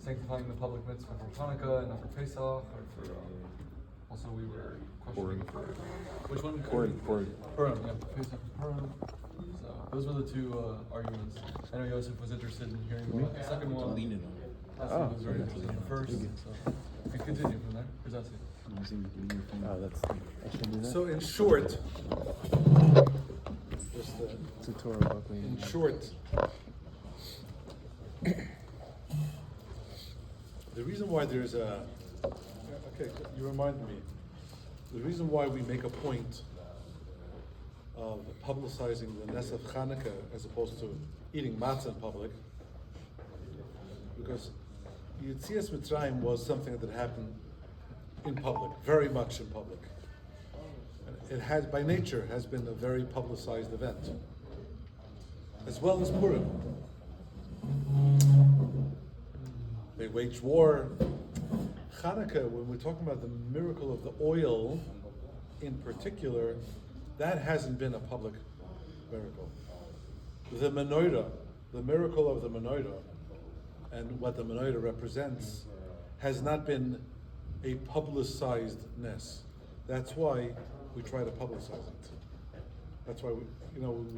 sanctifying the public mitzvah for Hanukkah and not for Pesach, or for also we were questioning for which one? Purim, yeah, Pesach and Purim. So those were the two arguments. I know Yosef was interested in hearing more about the second one. Hassan was very interested in the first. So we can continue from there. That's. I should do that. So in short, It's a Torah book. in short, the reason why there's a, okay, you remind me, the reason why we make a point of publicizing the Ness of Hanukkah as opposed to eating matzah in public, because Yetzias Mitzrayim was something that happened in public, very much in public. It has, by nature, has been a very publicized event, as well as Purim. They waged war. Hanukkah, when we're talking about the miracle of the oil, in particular, that hasn't been a public miracle. The menorah, the miracle of the menorah, and what the menorah represents, has not been a publicized ness. That's why we try to publicize it. That's why we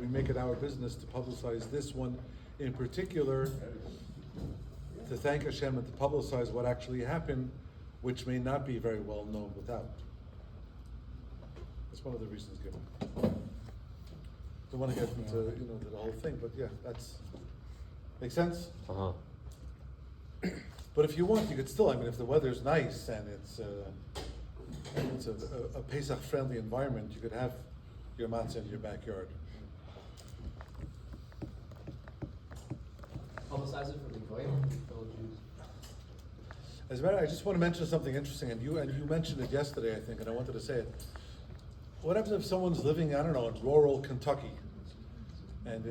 make it our business to publicize this one in particular, to thank Hashem and to publicize what actually happened, which may not be very well known without. That's one of the reasons given. Don't want to get into the whole thing, but yeah, that's make sense. Uh-huh. But if you want, you could still. I mean, if the weather's nice and it's a Pesach-friendly environment, you could have your matzah in your backyard. Publicize it for the goyim or for fellow Jews? As a matter, I just want to mention something interesting, and you mentioned it yesterday, I think, and I wanted to say it. What happens if someone's living, I don't know, in rural Kentucky, and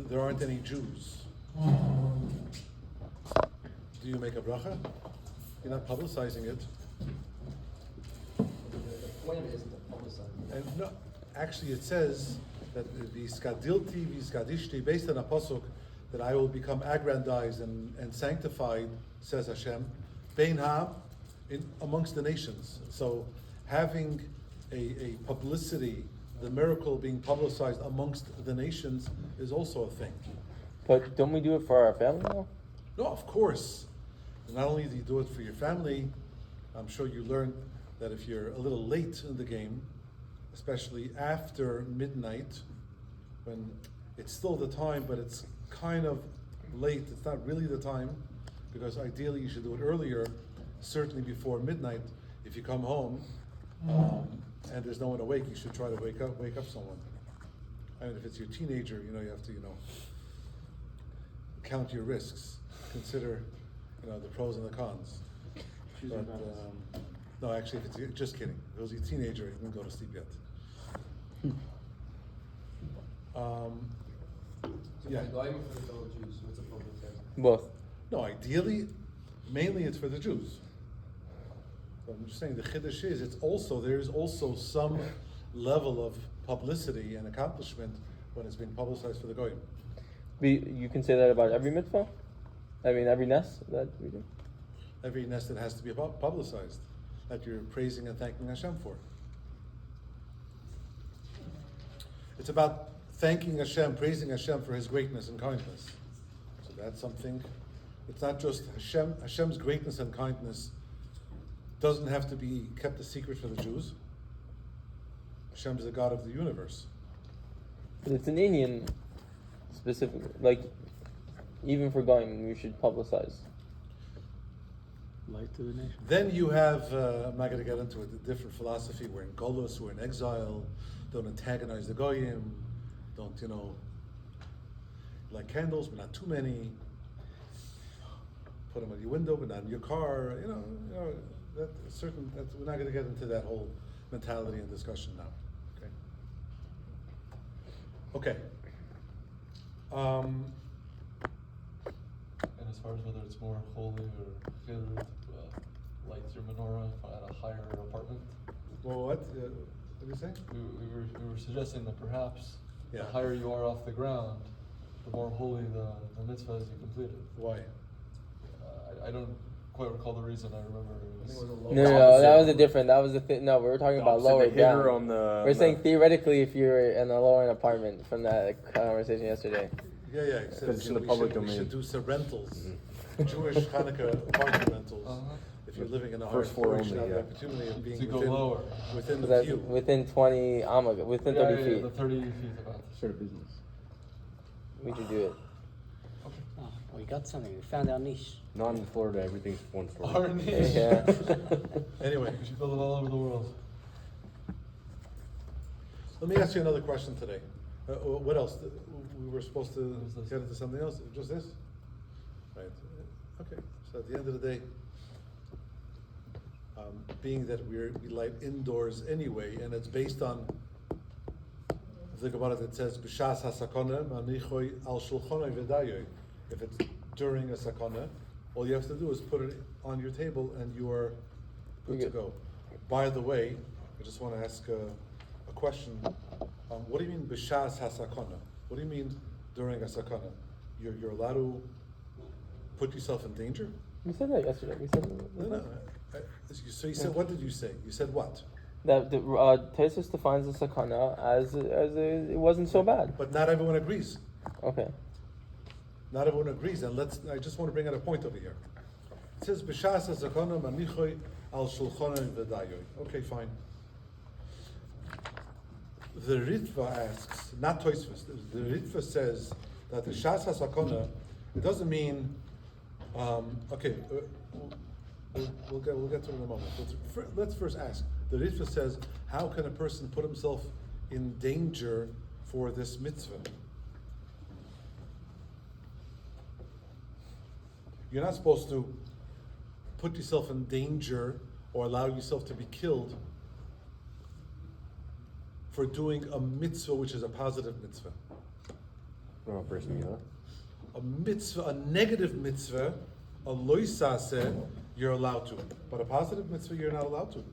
there aren't any Jews? Do you make a bracha? You're not publicizing it. The point of it isn't to publicize it. And no, actually, it says that v'skadilti v'skadishti, based on a pasuk, that I will become aggrandized and sanctified, says Hashem, bein ha'am, amongst the nations. So having a publicity, the miracle being publicized amongst the nations, is also a thing. But don't we do it for our family now? No, of course. And not only do you do it for your family, I'm sure you learned that if you're a little late in the game, especially after midnight, when it's still the time, but it's kind of late, it's not really the time, because ideally you should do it earlier, certainly before midnight. If you come home and there's no one awake, you should try to wake up someone. I mean, if it's your teenager, you have to, count your risks, consider, the pros and the cons. But, no, actually, if it's just kidding. If it was your teenager, you didn't go to sleep yet. Yeah. For the goyim or for the fellow Jews? What's the public there? Both. No, ideally, mainly it's for the Jews. But I'm just saying the chiddush is there is also some level of publicity and accomplishment when it's being publicized for the goyim. You can say that about every mitzvah? I mean, every nest that we do? Every nest that has to be publicized, that you're praising and thanking Hashem for. It's about thanking Hashem, praising Hashem for His greatness and kindness. So that's something. It's not just Hashem's greatness and kindness doesn't have to be kept a secret for the Jews. Hashem is the God of the universe. But it's an Indian specific, like, even for going, we should publicize. Light to the nation. Then you have, I'm not going to get into it, the different philosophy. We're in Golus, we're in exile, don't antagonize the Goyim, don't, light candles, but not too many. Put them on your window, but not in your car. We're not going to get into that whole mentality and discussion now. Okay. And as far as whether it's more holy or chiyur to light your menorah at a higher apartment, Well, what did you say? we were suggesting that perhaps Yeah. the higher you are off the ground, the more holy the mitzvah is you completed. Why? I don't quite recall the reason. I remember I think it it was a was. low. No, that was a different. That was the thing. No, we were talking about Opposite lower the hitter down. on the. We're saying theoretically, if you're in a lower end apartment from that conversation yesterday. Yeah, he said Because it's in the public we domain. should do some rentals, Jewish Hanukkah apartment rentals. If you're living in a hard First floor floor, you should only, have the yeah. opportunity of being To go lower. within the That's view. within 20 within 30 feet. The 30 feet about. Start a business. We should do it. Oh, we got something. We found our niche. Not in Florida, everything's one story. Our niche. Yeah. Anyway, We should build it all over the world. let me ask you another question today. What else? We were supposed to get into something else? Just this? Right. Okay. So at the end of the day, being that we light indoors anyway, and it's based on the Gemara that says b'shas hasakona manichoi al shulchanoi v'dayoy. If it's during a sakona, all you have to do is put it on your table, and you are good to go. By the way, I just want to ask a question. What do you mean b'shas hasakona? What do you mean during a sakona? You're allowed to put yourself in danger? We said that yesterday. We said No. So you said, what did you say? You said what? that the Taisus defines the sakana as it wasn't so bad. But not everyone agrees. Okay. Not everyone agrees, and I just want to bring out a point over here. It says b'shas hasakona manichoi al shulchanoi v'dayoy. Okay, fine. The Ritva asks, not Tosfos. The Ritva says that the shas hasakona, it doesn't mean. Okay, we'll get to it in a moment. Let's first ask. The Ritva says, how can a person put himself in danger for this mitzvah? You're not supposed to put yourself in danger or allow yourself to be killed for doing a mitzvah which is a positive mitzvah. Oh, person, yeah. A mitzvah, a negative mitzvah, a loisaseh, you're allowed to. But a positive mitzvah, you're not allowed to.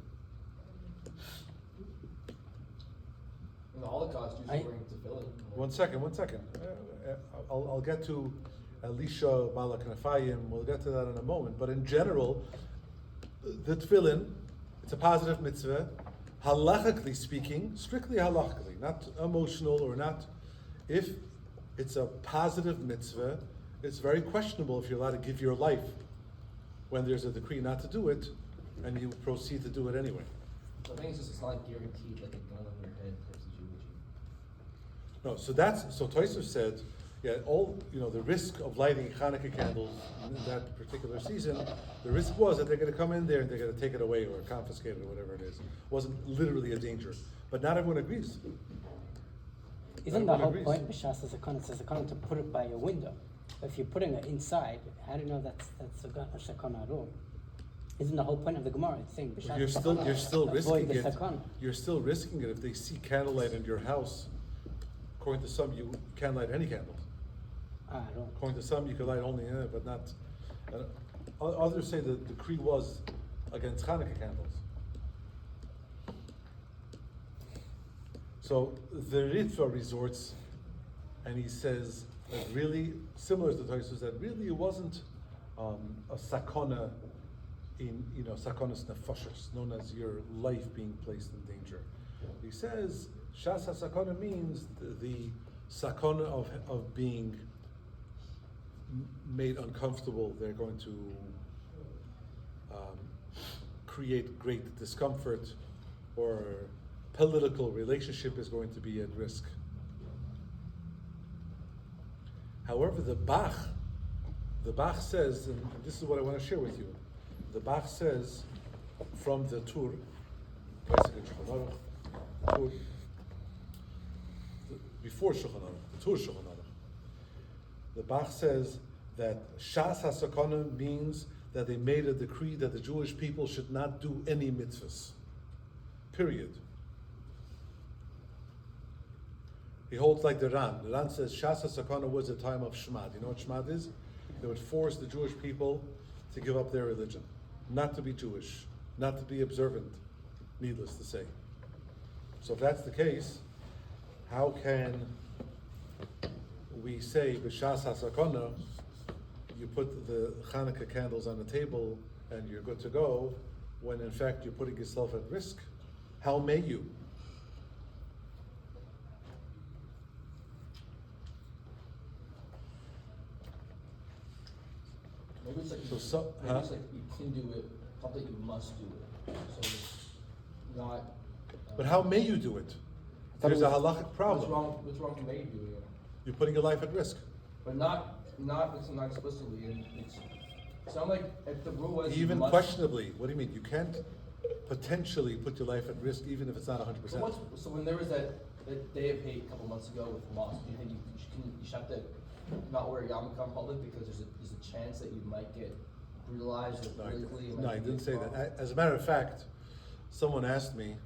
In the Holocaust, Jews were wearing tefillin. One second. I'll get to Elisha Balaknafayim, we'll get to that in a moment. But in general, the tefillin, it's a positive mitzvah. Halachically speaking, strictly halachically, not emotional or not, if it's a positive mitzvah, it's very questionable if you're allowed to give your life when there's a decree not to do it, and you proceed to do it anyway. So I think it's not like guaranteed, like a gun on your head versus you. No, so Tosef said, yeah, the risk of lighting Hanukkah candles in that particular season, the risk was that they're going to come in there and they're going to take it away or confiscate it or whatever it is. It wasn't literally a danger, but not everyone agrees. Isn't Not the whole everyone point, B'shas Sakana, it's a sakana to put it by your window? If you're putting it inside, how do you know that's a sakana at all? Isn't the whole point of the Gemara? It's saying B'shas You're still to risking avoid the it. sakana. You're still risking it if they see candlelight in your house. According to some, you can't light any candles. I don't. According to some, you can light only in it, but not. Others say the decree was against Hanukkah candles. So the Ritva resorts, and he says that really, similar to the Tosfos, that really it wasn't a sakona in sakonas nefashos, known as your life being placed in danger. He says shas sakona means the sakona of being made uncomfortable. They're going to create great discomfort, or political relationship is going to be at risk. However, the Bach says, and this is what I want to share with you. The Bach says from the Tur, before Shulchan Aruch, the Tur Shulchan Aruch. The Bach says that Shas HaSakana means that they made a decree that the Jewish people should not do any mitzvahs. Period. He holds like the Ran. The Ran says Shas HaSakana was a time of Shmad. You know what Shmad is? They would force the Jewish people to give up their religion, not to be Jewish, not to be observant, needless to say. So if that's the case, how can we say B'Shas HaSakana you put the Hanukkah candles on the table and you're good to go, when in fact you're putting yourself at risk. How may you? Maybe it's like, Huh? it's like you can do it, something you must do it. So it's not. But how may you do it? There's a halachic What's problem. what's wrong with maybe doing it? You're putting your life at risk. But not explicitly. And it's not like if the rule was you Even must- questionably. What do you mean? You can't potentially put your life at risk even if it's not 100%. So when there was that day of hate a couple months ago with Moss, do you think you should have to not wear a yarmulke in public because there's a chance that you might get brutalized or politically? No, I didn't say that. As a matter of fact, someone asked me,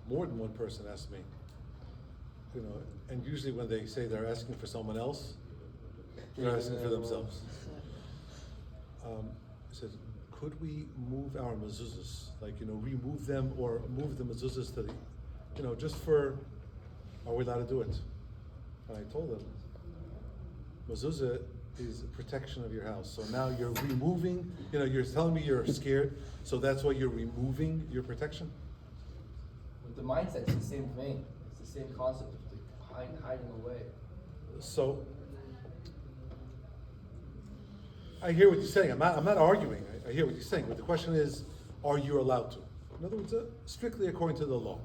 more than one person asked me, you know, and usually when they say they're asking for someone else, they're asking for themselves. I said, could we move our mezuzahs, like, you know, remove them or move the mezuzahs to the, you know, just for, are we allowed to do it? And I told them, mezuzah is a protection of your house. So now you're removing, you know, you're telling me you're scared, so that's why you're removing your protection? With the mindset, it's the same thing. It's the same concept of hiding away. So, I hear what you're saying. I'm not arguing. I hear what you're saying. But the question is, are you allowed to? In other words, strictly according to the law.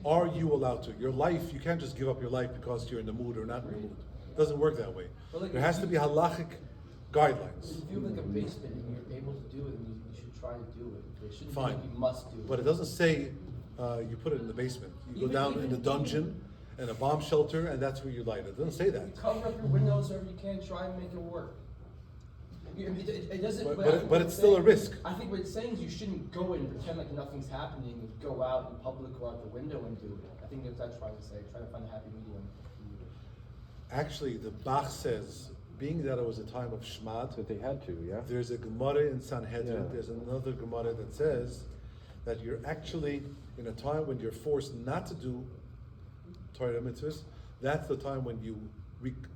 Are you allowed to? Your life, you can't just give up your life because you're in the mood or not in the mood. It doesn't work that way. There has to be halachic guidelines. If you have like a basement and you're able to do it, then you should try to do it. It shouldn't Fine. be like you must do it. But it doesn't say you put it in the basement. You go down in the dungeon and a bomb shelter, and that's where you light it. It doesn't say that. You cover up your windows wherever you can, try and make it work. It doesn't. But it's still a risk. I think what it's saying is you shouldn't go and pretend like nothing's happening and go out in public or out the window and do it. I think that's what I'm trying to say. Trying to find a happy medium. Actually, the Bach says, being that it was a time of Shmad, That they had to, yeah. there's a Gemara in Sanhedrin, Yeah. there's another Gemara that says that you're actually in a time when you're forced not to do Torah mitzvahs. That's the time when you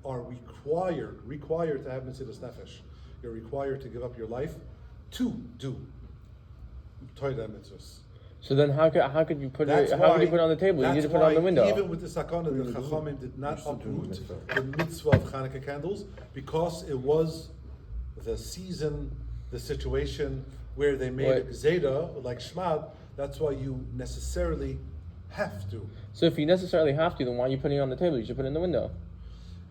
are required to have Mitzvahs Nefesh. You're required to give up your life to do Torah mitzvahs. So then how could you put That's it? How why- could you put it on the table? You need that's to put it on the why window. Even with the sakana, the Chachamim did not You're still doing uproot mitzvah. the mitzvah of Hanukkah candles because it was the season, the situation where they made a What? gzeda like Shmad. That's why you necessarily have to. So if you necessarily have to, then why are you putting it on the table? You should put it in the window.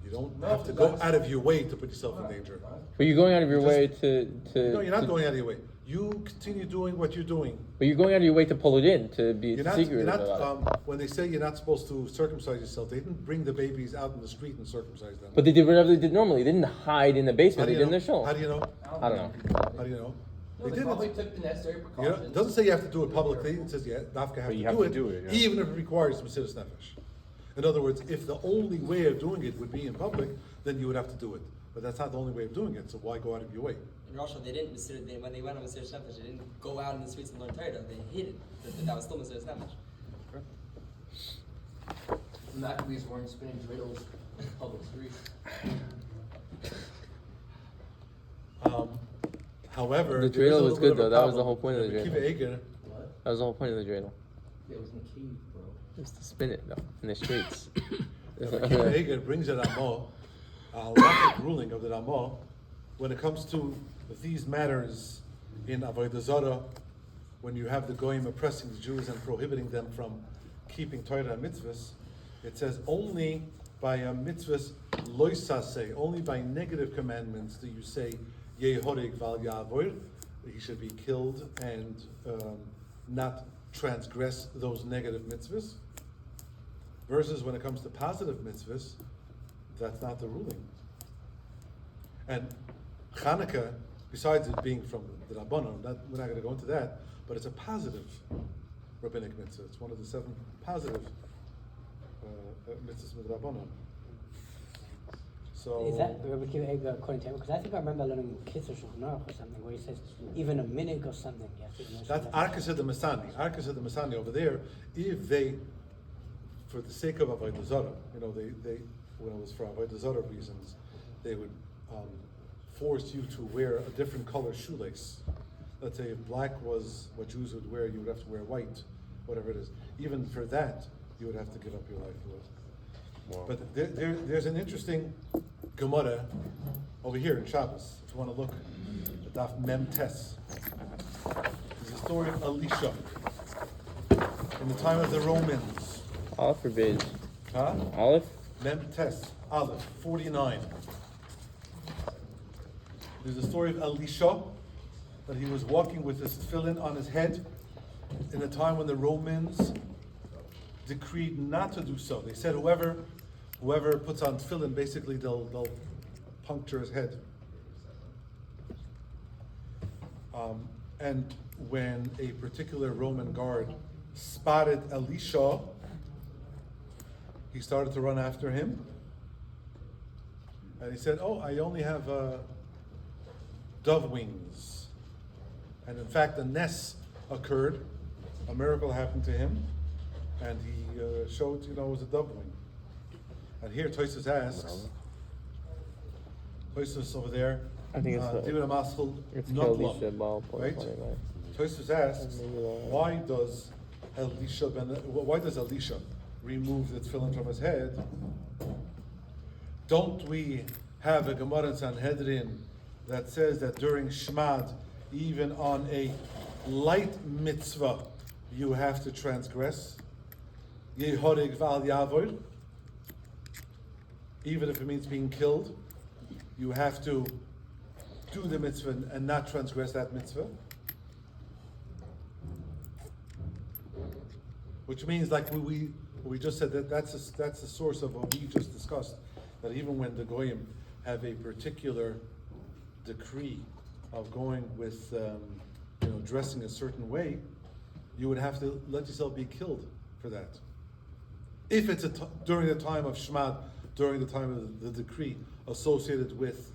You don't No, have to go that's- out of your way to put yourself in danger. But you're going out of your You just- way to. No, you're not to- going out of your way. You continue doing what you're doing. But you're going out of your way to pull it in, to be You're not, secretive you're not about it. when they say you're not supposed to circumcise yourself, they didn't bring the babies out in the street and circumcise them. But they did whatever they did normally. They didn't hide in the How basement. do They you did in know? their shul. How do you know? I don't know. How do you know? No, they didn't. probably took the necessary You know, precautions. it doesn't say you have to do it publicly. It says Dafka have But to you do have to it, do it, yeah. even if it requires Mesiras Nefesh. In other words, if the only way of doing it would be in public, then you would have to do it. But that's not the only way of doing it. So why go out of your way? And also, when they went on Mesiras Nefesh, they didn't go out in the streets and learn Torah. They hid it. That was still Mesiras Nefesh. The Maccabees weren't spinning dreidels in public streets. However, The there is a dreidel was little good, bit of a though. That was the problem. whole point of the Rabbi dreidel. Akiva Eiger, What? That was the whole point of the dreidel. Yeah, it was in a cave, bro. Just to spin it though in the streets. Rabbi Akiva Eiger brings a Ramah, a halachic ruling of the Ramah, when it comes to these matters in Avodah Zarah, when you have the Goyim oppressing the Jews and prohibiting them from keeping Torah and mitzvahs, it says only by a mitzvahs loisase, only by negative commandments do you say yehorig val yavor, he should be killed and not transgress those negative mitzvahs. Versus when it comes to positive mitzvahs, that's not the ruling. And Hanukkah, besides it being from the Rabbanon, we're not going to go into that, but it's a positive rabbinic mitzvah. It's one of the 7 positive mitzvahs with Rabbanon. So Is that Rabbi Akiva Eiger according to him? Because I think I remember learning Kitzur Shulchan Aruch or something where he says even a minhag or something. You have to know that's something. Arkas the Masani. Arkas the Masani over there, if they, for the sake of Avodah Zarah, you know, they when it was for Avodah Zarah reasons, they would forced you to wear a different color shoelace. Let's say if black was what Jews would wear, you would have to wear white, whatever it is. Even for that, you would have to give up your life for it. Wow. But there's an interesting Gemara over here in Shabbos. If you want to look at Daf Mem Tes, there's a story of Elisha in the time of the Romans. Aleph or Beis? Huh? Aleph? Mem Tes, Aleph, 49. There's a story of Elisha, that he was walking with his tefillin on his head in a time when the Romans decreed not to do so. They said whoever puts on tefillin, basically they'll puncture his head. And when a particular Roman guard spotted Elisha, he started to run after him. And he said, "Oh, I only have dove wings." And in fact, a ness occurred, a miracle happened to him, and he showed, it was a dove wing. And here Tosfos asks, Tosfos over there, I think it's David Amaschel it's Notlam, Elisha Baal right? point. Tosfos asks, why does Elisha remove the tefillin from his head? Don't we have a Gemara in Sanhedrin that says that during Shmad, even on a light mitzvah, you have to transgress? Yehorig val yavod. Even if it means being killed, you have to do the mitzvah and not transgress that mitzvah. Which means, like we just said, that's the source of what we just discussed. That even when the goyim have a particular decree of going with, dressing a certain way, you would have to let yourself be killed for that. If it's during the time of Shmad, during the time of the decree associated with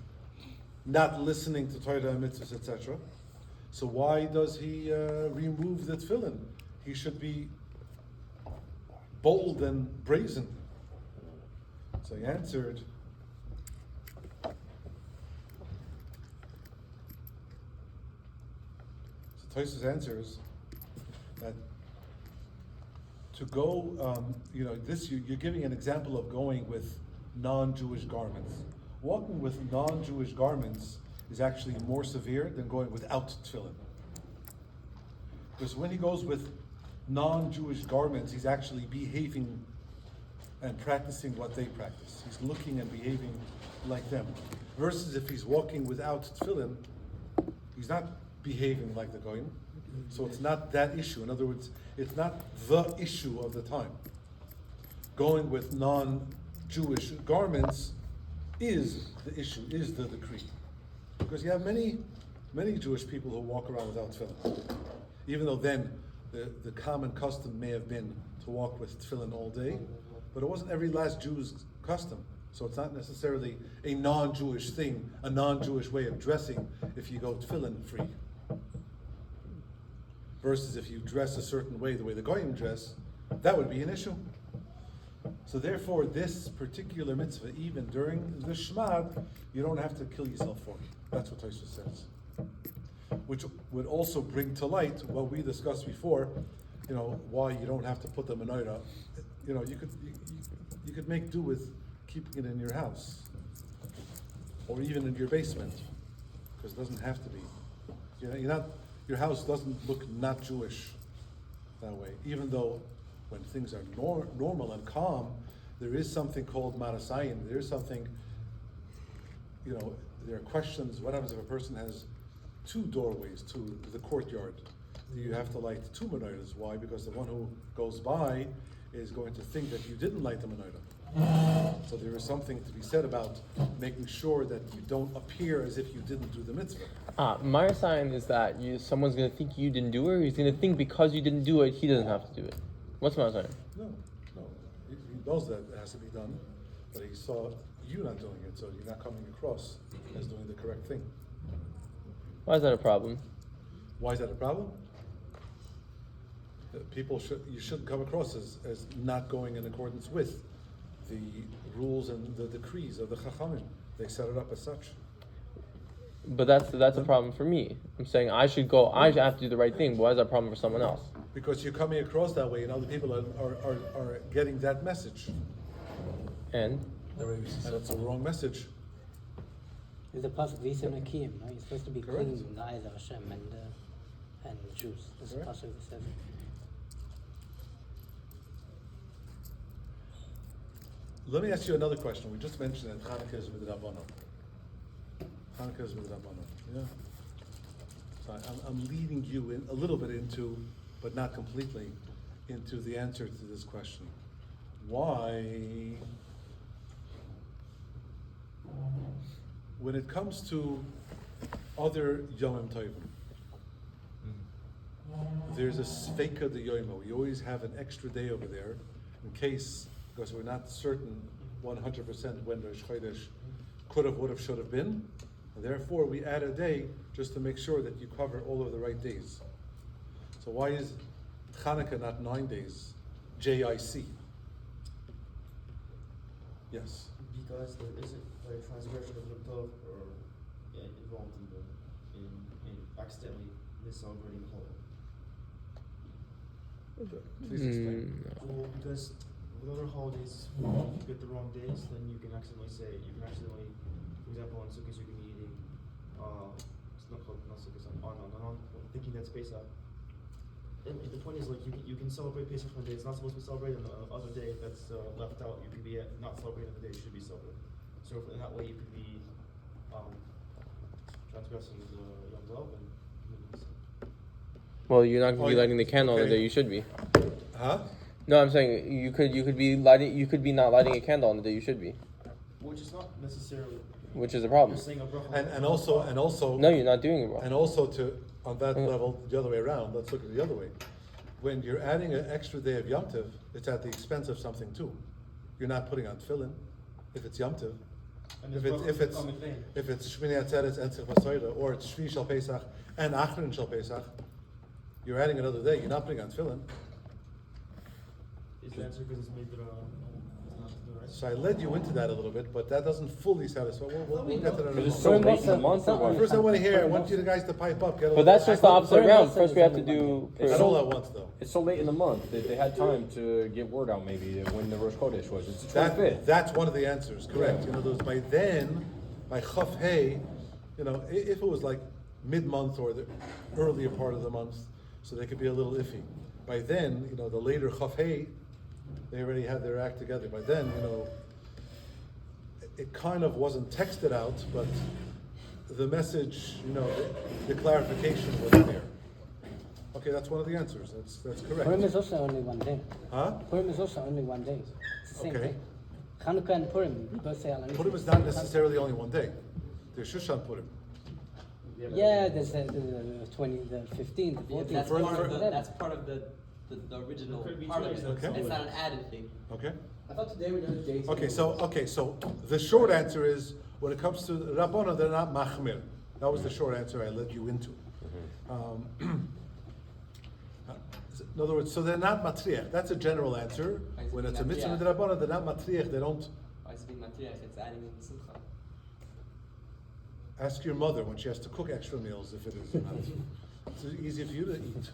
not listening to Torah and mitzvahs, etc. So why does he remove the tefillin? He should be bold and brazen. So he answered, Tosfos answers that to go, you're giving an example of going with non-Jewish garments. Walking with non-Jewish garments is actually more severe than going without tefillin. Because when he goes with non-Jewish garments, he's actually behaving and practicing what they practice. He's looking and behaving like them. Versus if he's walking without tefillin, he's not behaving like the goyim. So it's not that issue. In other words, it's not the issue of the time. Going with non-Jewish garments is the issue, is the decree. Because you have many Jewish people who walk around without tefillin. Even though then the common custom may have been to walk with tefillin all day, but it wasn't every last Jew's custom. So it's not necessarily a non-Jewish thing, a non-Jewish way of dressing if you go tefillin free. Versus if you dress a certain way, the way the goyim dress, that would be an issue. So therefore, this particular mitzvah, even during the Shmad, you don't have to kill yourself for it. That's what Tosfos says. Which would also bring to light what we discussed before, why you don't have to put the menorah. You could make do with keeping it in your house, or even in your basement, because it doesn't have to be. Your house doesn't look not Jewish that way. Even though when things are normal and calm, there is something called marasayim. There is something. There are questions. What happens if a person has two doorways to the courtyard? Do you have to light two menorahs? Why? Because the one who goes by is going to think that you didn't light the menorah. So there is something to be said about making sure that you don't appear as if you didn't do the mitzvah. My sign is that someone's going to think you didn't do it, or he's going to think because you didn't do it, he doesn't have to do it. What's my sign? No. He knows that it has to be done, but he saw you not doing it, so you're not coming across as doing the correct thing. Why is that a problem? Why is that a problem? You shouldn't come across as not going in accordance with the rules and the decrees of the Chachamim. They set it up as such. But that's a problem for me. I'm saying I should go. I have to do the right thing. But why is that a problem for someone else? Because you're coming across that way, and other people are getting that message. And And that's a wrong message. There's a pasuk V'yisem Nakiyim. No, you're supposed to be Correct. clean in the eyes of Hashem and Jews. There's a Correct. pasuk that says it. Let me ask you another question. We just mentioned that Hanukkah is with Rabbanon. Hanukkah is with Rabbanon. Yeah. So I'm leading you in a little bit into, but not completely, into the answer to this question. Why, when it comes to other Yomim Tovim, there's a Sveika de Yoimo. We always have an extra day over there in case, because we're not certain 100% when Rosh Chodesh could have, would have, should have been. And therefore, we add a day just to make sure that you cover all of the right days. So why is Hanukkah not 9 days? JIC. Yes. Because there is a transgression of Yom Tov or involved in accidentally miscelebrating the holiday. Please explain. Well, because with other holidays, if you get the wrong days, then you can accidentally, for example, on Sukkot you can be eating, it's not Sukkot, on, thinking that's Pesach. And the point is, like, you can celebrate Pesach on a day it's not supposed to be celebrated, and the other day that's left out, you can be not celebrating the day it should be celebrated. So in that way, you can be transgressing the Yom Tov and committing sin. well, you're not going to be lighting the candle on the okay. day you should be. Huh? No, I'm saying you could be not lighting a candle on the day you should be, Which is not necessarily. which is a problem. You're saying a bracha. And also. No, you're not doing it wrong. And also on that level, the other way around, let's look at it the other way. When you're adding an extra day of Yom Tov, it's at the expense of something too. You're not putting on tefillin if it's Yom Tov. And If there's it's brachas come in vain. if it's Shmini Atzeres and Tzich Basoira, or it's Shvi Shal Pesach and Achron Shal Pesach, you're adding another day. You're not putting on tefillin. Is the answer because it's made it's not the right? So I led you into that a little bit, but that doesn't fully satisfy. We'll get to that in a Because it's moment. so late in the month. Or what? First, I want to hear. I want you guys to pipe up. Get a But that's little- just the opposite Very round. much First, we have to something do. Not all at once, though. It's so late in the month that they had time to get word out maybe when the Rosh Chodesh was. It's the 25th. That's one of the answers, correct. You know, those by then, by Chaf Hey, you know, if it was like mid-month or the earlier part of the month, so they could be a little iffy. By then, you know, the later Chaf Hey, they already had their act together. By then, you know, it kind of wasn't texted out, but the message, you know, the clarification was there. Okay, that's one of the answers. That's correct. Purim is also only one day. Huh? Purim is also only one day. It's the same Okay. thing. Hanukkah and Purim, we both say Al Purim is not necessarily only one day. There's Shushan Purim. Yeah, there's the 20, the 15th, the 14th. That's For- part for- of the original There could be part of it. choice. Okay. It's not an added thing. Okay. I thought today we did dates. Okay, so the short answer is when it comes to Rabbana, they're not machmir. That was the short answer I led you into. In other words, so they're not matriach. That's a general answer. Why is it When it's a matriach? mitzvah with Rabbana, they're not matriach. They don't. Why is it being matriach? It's adding in the simcha. Ask your mother when she has to cook extra meals if it is or not. It's easy for you to eat.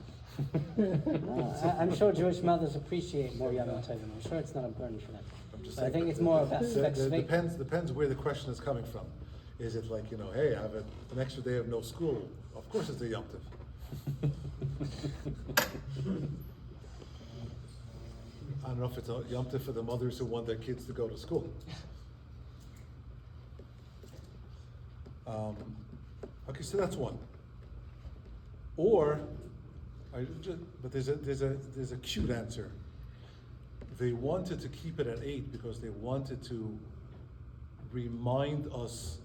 I'm sure Jewish mothers appreciate more Yom Tovim. I'm sure it's not a burden for them. I'm just But I saying, think it's more about depends where the question is coming from. Is it like, you know, hey, I have an extra day of no school? Of course it's a Yom Tov. I don't know if it's a Yom Tov for the mothers who want their kids to go to school. Okay, so that's one. Or, but there's a cute answer. They wanted to keep it at 8 because they wanted to remind us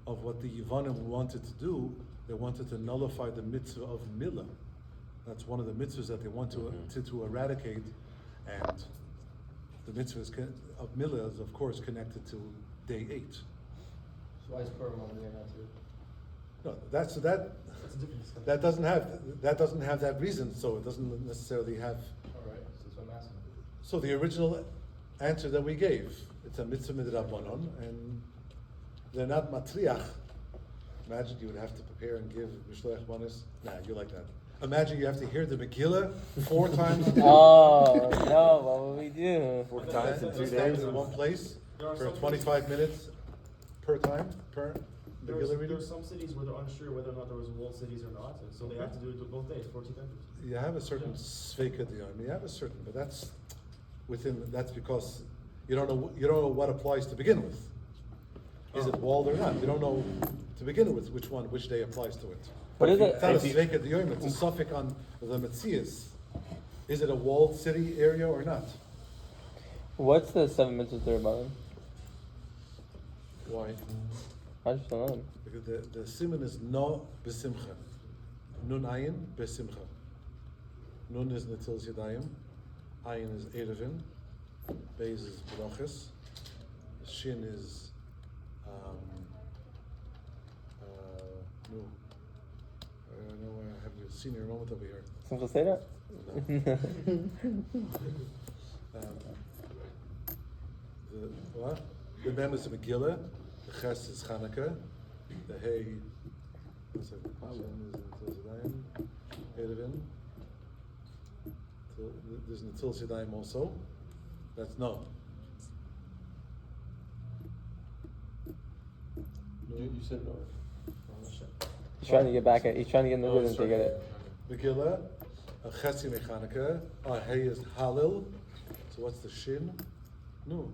of what the Yevanim wanted to do. They wanted to nullify the mitzvah of Milah. That's one of the mitzvahs that they want to eradicate. And the mitzvah of Milah is, of course, connected to day 8. So why is Purim on there now too? No, that doesn't have that reason. So it doesn't necessarily have. All right, so that's what I'm asking. So the original answer that we gave, it's a mitzvah midrabanon, and they're not matriach. Imagine you would have to prepare and give Mishloach Manos. Nah, you like that. Imagine you have to hear the Megillah 4 times. Oh no! What would we do? 4 times in 2 Stand days. in one place There are for some 25 minutes per time per Megillah reading. There's some cities where they're unsure whether or not there was walled cities or not, and so they have to do it both days, 14 times. You have a certain sveika diyom. You have a certain, but that's because you don't know what applies to begin with. Is it walled or not? You don't know to begin with which day applies to it. What is it? It's not a sveika diyom. It's a suffix on the metzias. Is it a walled city area or not? What's the 7 mitzvahs there about? Why? I just don't know. Because the simon is no besimcha. Nun ayin besimcha. Nun is netil yadayim. Ayin is erevin. Beis is brachas. Shin is no. I know I have your senior moment over here. Simcha say that? The what? The mem is a Megillah. The ches is Chanukah. The hay. What's it? Shin is netil yadayim. Erevin. There's netil yadayim also. That's no. You said no. He's trying to get back at. He's trying to get in the rhythm to get it. Megillah, a chesi mechaneka, a hay is halil. So what's the shin? No.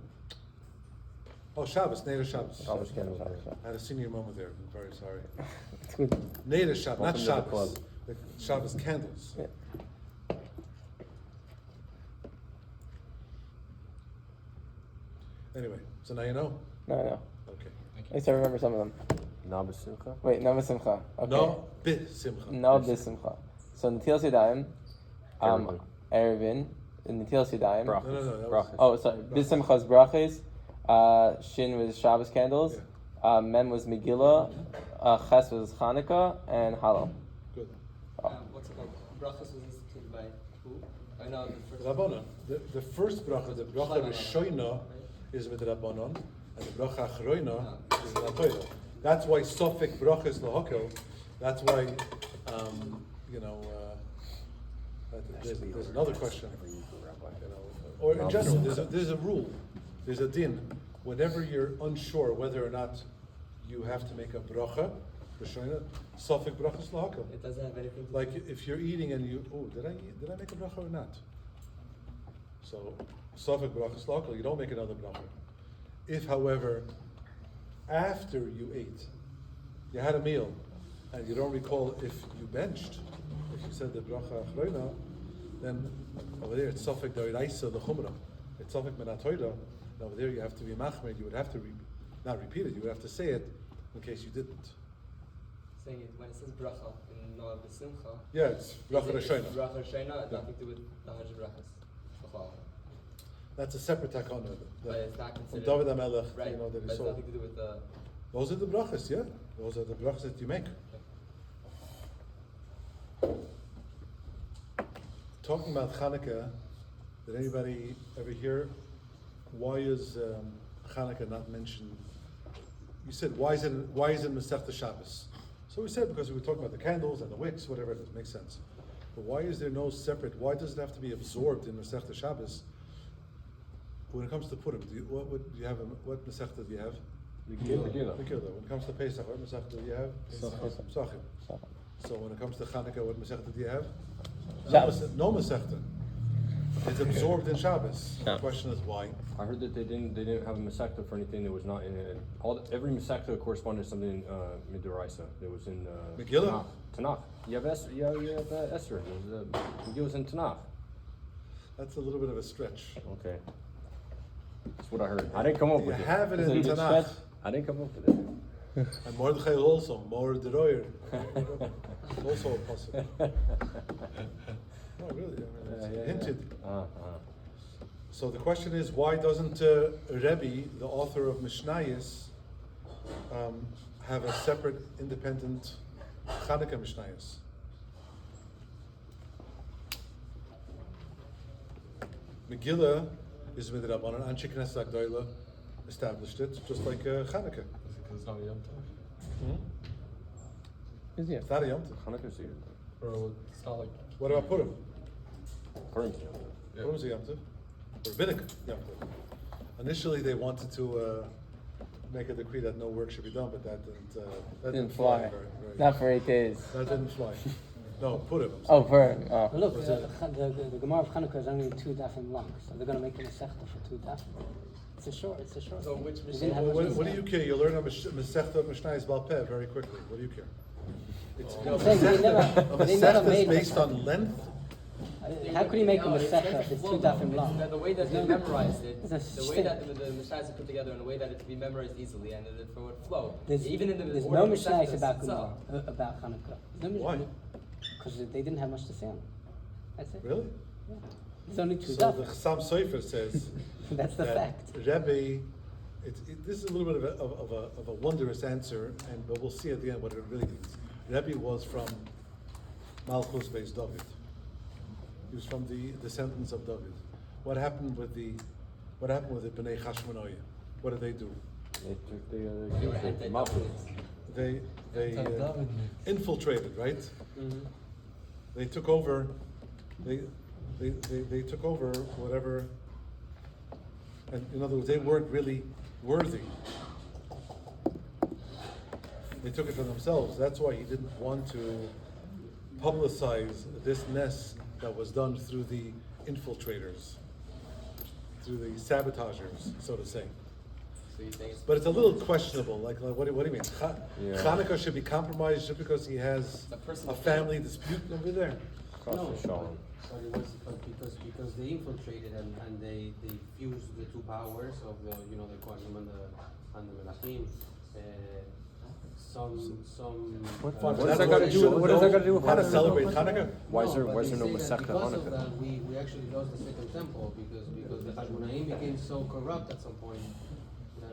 Oh, Shabbos, Neder Shabbos. Shabbos candles, Shabbos. I had a senior moment there. I'm very sorry. It's good. Neder Shabbos, not Welcome to the Shabbos. club. The Shabbos candles. Yeah. Anyway, so now you know. No, no. Okay. At least I remember some of them. Nabas Simcha. Wait, no b'simcha. Okay. No b'simcha. No b'simcha. So Netilas Yadayim, Erevin. Erevin, Netilas Yadayim. Brachas. No, that was- Brachas. Oh, sorry. B'simcha's brachas. Shin was Shabbos candles. Mem was Megillah. Ches was Hanukkah and Halal. Good. What's it called? Brachas was instituted by who? I know the first. Rabbanon. The first bracha, the bracha Rishoina, is with Rabbanon, and the bracha Achroina is with Atoida. That's why Sofik bracha is lahakel. That's why, there's another question. Or in general, there's a rule, there's a din. Whenever you're unsure whether or not you have to make a bracha, Rishoina, Sofik bracha is lahakel. It doesn't have anything to Like if you're eating and did I make a bracha or not? So, Sofik brachas local, you don't make another bracha. If, however, after you ate, you had a meal, and you don't recall if you benched, if you said the bracha achroina, then over there it's Sofik d'oraisa the chumrah. It's Sofik menatoida. And over there you have to be machmed. You would have to not repeat it. You would have to say it in case you didn't. saying it when it says bracha in Noah B'Simcha. Yeah, it's bracha Rishoina. Bracha Rishoina, nothing to do with the 100 brachas. That's a separate takana. But it's not From considered. David HaMelech, Right, that but he it's saw. nothing to do with the. Those are the brachas, yeah. Those are the brachas that you make. Talking about Hanukkah, did anybody ever hear why is Hanukkah not mentioned? You said why is it Masechta Shabbos? So we said because we were talking about the candles and the wicks, whatever it is, makes sense. But why is there no separate? Why does it have to be absorbed in Masechta Shabbos? When it comes to Purim, what Masechta do you have? Megillah. Megillah. When it comes to Pesach, what Masechta do you have? Psachim. So when it comes to Chanukah, what Masechta do you have? Shabbos. No Masechta. It's absorbed in Shabbos. The question is why? I heard that they didn't have a masechta for anything that was not in it. Every masechta corresponded to something midoraisa. It was in Megillah? Tanakh. You have Esther. Megillah was in Tanakh. That's a little bit of a stretch. Okay. That's what I heard. I didn't come up You with it. have it Is it in a good Tanakh. stretch? I didn't come up with it. And Mordechai also, Morderoyer. Also a possible. No, really, I mean, it's hinted. So the question is, why doesn't Rebbe, the author of Mishnayos, have a separate, independent Chanukah Mishnayos? Megillah is midrabanan. Anshe Knesset Agdoila established it, just like Chanukah. Because it's not Yom Tov. Is it? It's not a Yom Tov. Hanukkah's a Yom Bro, it's not like. What about Purim? Tov. Purim's a Yom Tov. Yeah. Purim's a Yom Tov. Rabbinic Yom Tov. Initially, they wanted to make a decree that no work should be done, but that Didn't fly. Right. Not for 8 days. That didn't fly. No, Purim. Oh, Purim. Oh. Look, the Gemara of Hanukkah is only 2 dafim long, so they're going to make a Masechta for 2 dafim. It's a short. So which They didn't have much What to do say. you care? You learn a Masechta Mishnayos Baal Peh very quickly. What do you care? It's I'm saying they never Masechta is made based Masechta. on length. How could he make a No, it's Masechta if it's 2 dafim long? The way that they memorized it, There's the no way that the Mishnayos are put together in a way that it can be memorized easily and that it for it flow. Even in the There's order no of Mishnayos Masechtas about itself. Gemara, about Hanukkah. There's no Why? Because they didn't have much to say on it. That's it. Really? Yeah. There's only 2 So the dafim. Chassam Sofer says That's the that fact. Rebbe, this is a little bit of a wondrous answer, but we'll see at the end what it really means. Rebbe was from Malchus Beis David. He was from the descendants of David. What happened with the Bnei Chashmonaim? What did they do? They took They were the anti-Davidists. They Anti-David. infiltrated, right? They took over. They took over whatever. And in other words, they weren't really worthy. They took it for themselves. That's why he didn't want to publicize this mess that was done through the infiltrators, through the sabotagers, so to say. So you think But it's a little questionable. Like what do you mean? Yeah. Hanukkah should be compromised just because he has A personal a family dispute over there. Cross the Shalom. But it was because they infiltrated and they fused the 2 powers of the the Kohanim and the Melachim. What That's does that got to do? What does that got to do with how to Hanukkah? celebrate Hanukkah? Why is there but no they say that Masechta because of Hanukkah? that, we actually lost the second temple because the Hashmonaim became so corrupt at some point that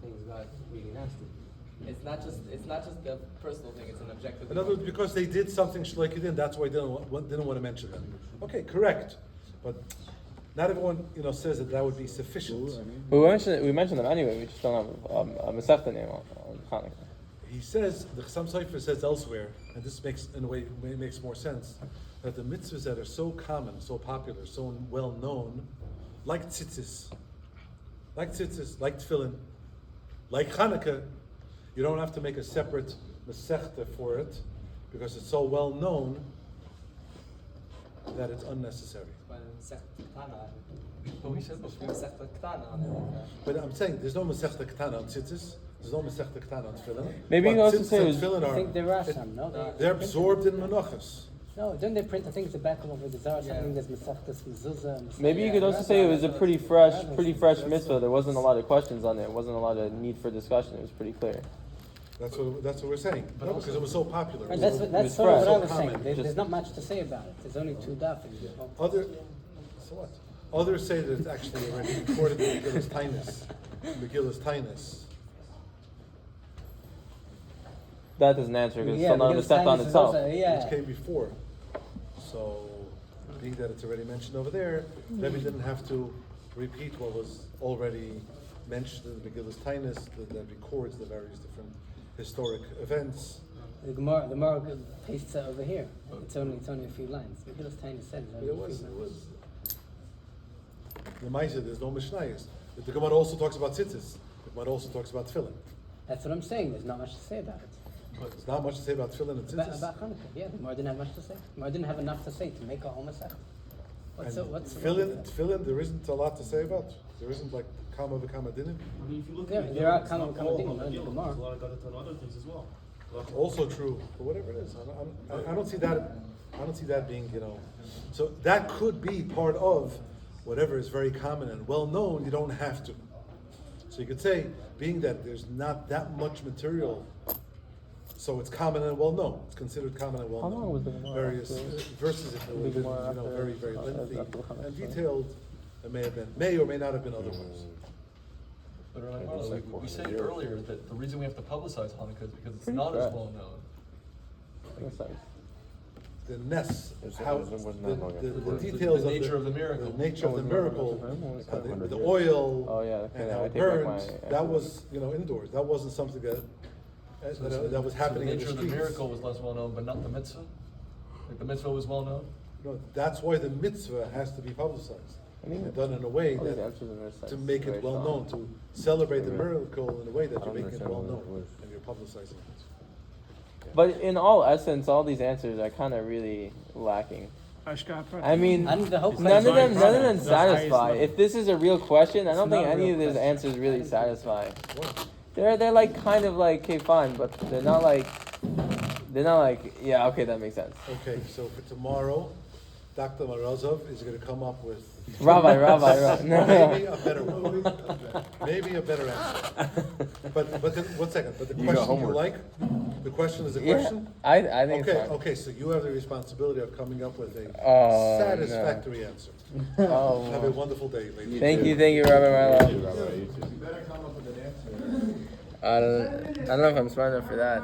things got really nasty. it's not just the personal thing, it's an objective. In other words, because they did something like you did, that's why I didn't want to mention them. Okay, correct. But not everyone, says that would be sufficient. We mentioned them anyway. We just don't have a Masechta name on Hanukkah. He says, the Chassam Sofer says elsewhere, and this makes, in a way, makes more sense, that the mitzvahs that are so common, so popular, so well known, like tzitzis, like tefillin, like Hanukkah, you don't have to make a separate Masechta for it, because it's so well known that it's unnecessary. By the Masechta Ketana. But we said before. Masechta Ketana on it. But I'm saying there's no Masechta Ketana on tzitzis, there's no Masechta Ketana on tefillin. Maybe you But can also tzitzis say it and was- tefillin I think there are some, no? they're absorbed in menachos. No, don't they print, I think it's the back of the Zara, something there's Masechtas, Mezuzah. Maybe you could also say it was a pretty fresh mitzvah. There wasn't a lot of questions on it. It wasn't a lot of need for discussion. It was pretty clear. That's what we're saying. No, because it was so popular. Right, It that's was that's fresh. sort of what I So was common. saying. There's not much to say about it. There's only 2 dafim. Other, so what? Others say that it's actually already recorded in Megillah's Tainus. That doesn't answer because it's Yeah, still not a because Masechta on Tainus is itself. also- yeah. Which came before. So, being that it's already mentioned over there, then we didn't have to repeat what was already mentioned in the Megillah's Tainus that records the various different historic events. The Gemara pastes it over here. It's only a few lines. Megillah's Tainus said it's But only it a was, few it lines. was. The Maisa, there's no Mishnayos. The Gemara also talks about tzitzis. The Gemara also talks about tefillin. That's what I'm saying. There's not much to say about it. There's not much to say about tefillin and tzitzis. About Hanukkah, yeah. The Gemara didn't have much to say. The Gemara didn't have enough to say to make a whole Masechta. What's Tefillin, there isn't a lot to say about. There isn't like kama v'kama dinim. I mean, if you look Yeah, at there are it's common not things, all not in the Megillah. Gemara. There's a lot of Gadot and other things as well. Also true, but whatever it is, I don't see that. I don't see that being, So that could be part of whatever is very common and well known. You don't have to. So you could say, being that there's not that much material, so it's common and well known. It's considered common and well How known. long was the Gemara Various after- verses, if it would have been, Gemara after- very, very lengthy after the Hanukkah? and detailed. It may or may not have been otherwise. But Rabbi It was Marlow, like we 400 said years. earlier that the reason we have to publicize Hanukkah is because it's Pretty not as fresh. well known. Makes sense. The ness, It how wasn't that long the after. details The nature of the miracle. the nature of the Oh, miracle, was it how the 500 oil, Oh, yeah, okay, and I how it take back burns. my- That was indoors. That wasn't something that that was happening the in the nature of the streets. miracle was less well known, but not the mitzvah? Like the mitzvah was well known? No, that's why the mitzvah has to be publicized. I think And done in a way all these that, answers in this to sense make very it well strong. known, to celebrate the Yeah. miracle in a way that I you're don't making it understand well what known that was. and you're publicizing it. But in all essence, all these answers are kind of really lacking. I mean, And the whole none of them The satisfy. highest If this is a real question, I don't It's think not a any real of these question. answers really satisfy. What? They're like kind of like okay, fine, but they're not like yeah, okay, that makes sense. Okay, so for tomorrow, Dr. Morozov is gonna come up with Rabbi. maybe a better one. Maybe a better answer. But the, 1 second, but the You got question you homework. like? The question is a Yeah, question? I think Okay, it's fine. okay, so you have the responsibility of coming up with a Oh, no. satisfactory answer. Oh, Have a wonderful day, ladies. thank you, Rabbi Marlow. You better come up with an answer. I don't know if I'm smart enough for that.